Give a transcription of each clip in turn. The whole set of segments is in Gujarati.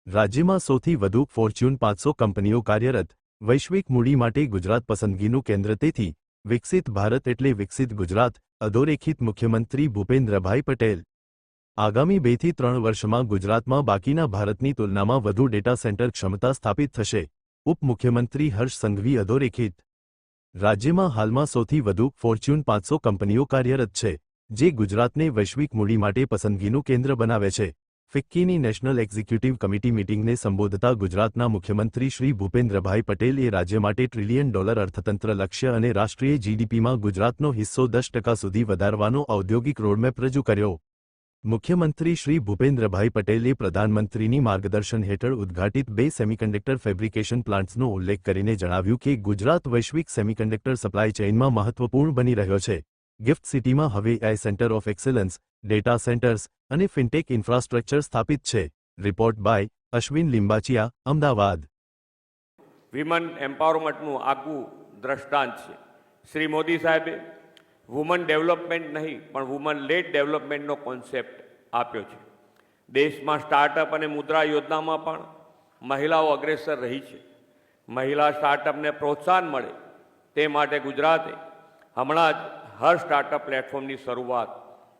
રાજ્યમાં સૌથી વધુ ફોર્ચ્યુન 500 કંપનીઓ કાર્યરત, વૈશ્વિક મૂડી માટે ગુજરાત પસંદગીનું કેન્દ્ર. તેથી વિકસિત ભારત એટલે વિકસિત ગુજરાત. અધોરેખિત મુખ્યમંત્રી ભૂપેન્દ્રભાઈ પટેલ. આગામી 2 થી 3 વર્ષમાં ગુજરાતમાં બાકીના ભારતની તુલનામાં વધુ ડેટા સેન્ટર ક્ષમતા સ્થાપિત થશે. ઉપમુખ્યમંત્રી હર્ષ સંઘવી. અધોરેખિત રાજ્યમાં હાલમાં સૌથી વધુ ફોર્ચ્યુન 500 કંપનીઓ કાર્યરત છે, જે ગુજરાતને વૈશ્વિક મૂડી માટે પસંદગીનું કેન્દ્ર બનાવે છે. ફિક્કીની નેશનલ એક્ઝિક્યુટિવ કમિટી મીટિંગને સંબોધતા ગુજરાતના મુખ્યમંત્રી શ્રી ભૂપેન્દ્રભાઈ પટેલે રાજ્ય માટે $1 ટ્રિલિયન અર્થતંત્ર લક્ષ્ય અને રાષ્ટ્રીય જીડીપીમાં ગુજરાતનો હિસ્સો 10% સુધી વધારવાનો ઔદ્યોગિક રોડમેપ રજૂ કર્યો. મુખ્યમંત્રી શ્રી ભૂપેન્દ્રભાઈ પટેલે પ્રધાનમંત્રીની માર્ગદર્શન હેઠળ ઉદ્ઘાટિત 2 સેમિકન્ડક્ટર ફેબ્રિકેશન પ્લાન્ટ્સનો ઉલ્લેખ કરીને જણાવ્યું કે ગુજરાત વૈશ્વિક સેમિકન્ડક્ટર સપ્લાય ચેઇનમાં મહત્વપૂર્ણ બની રહ્યો છે. ગિફ્ટ સિટીમાં હવે AI centre of excellence, data centres અને ફિનટેક ઇન્ફ્રાસ્ટ્રક્ચર સ્થાપિત છે. Report by Ashwin Limbachiya, Ahmedabad. Women એમ્પાવરમેન્ટનું આગવું દ્રષ્ટાંત છે. શ્રી મોદી સાહેબે વુમન ડેવલપમેન્ટ નહીં પણ વુમન લેડ ડેવલપમેન્ટનો કોન્સેપ્ટ આપ્યો છે. દેશમાં સ્ટાર્ટઅપ અને મુદ્રા યોજનામાં પણ મહિલાઓ અગ્રેસર રહી છે. મહિલા સ્ટાર્ટઅપને પ્રોત્સાહન મળે તે માટે ગુજરાતે હમણાં જ હર સ્ટાર્ટઅપ પ્લેટફોર્મની શરૂઆત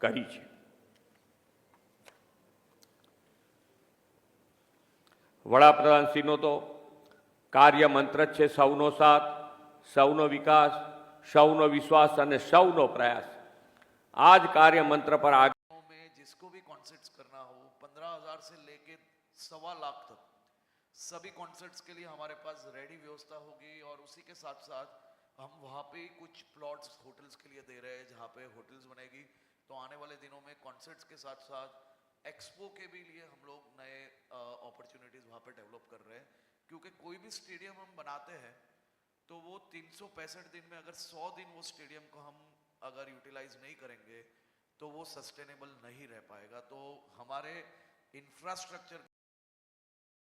કરી છે. વડાપ્રધાનશ્રીનો તો કાર્ય મંત્ર જ છે સૌનો સાથ, સૌનો વિકાસ, સૌનો વિશ્વાસ અને સૌનો પ્રયાસ. आज कार्य मंत्र पर आगे में जिसको भी कॉन्सर्ट्स करना हो 15,000 से लेके 1.25 लाख तक सभी कॉन्सर्ट्स के लिए हमारे पास रेडी व्यवस्था होगी और उसी के साथ साथ हम वहाँ पे कुछ प्लॉट्स होटल्स के लिए दे रहे हैं जहाँ पे होटल्स बनेगी. तो आने वाले दिनों में कॉन्सर्ट्स के साथ साथ एक्सपो के भी लिए हम लोग नए अपॉर्चुनिटीज़ वहाँ पे डेवलप कर रहे हैं. क्योंकि कोई भी स्टेडियम हम बनाते हैं तो वो 365 दिन में अगर 100 दिन वो स्टेडियम को हम अगर यूटिलाइज नहीं करेंगे तो वो सस्टेनेबल नहीं रह पाएगा. तो हमारे इंफ्रास्ट्रक्चर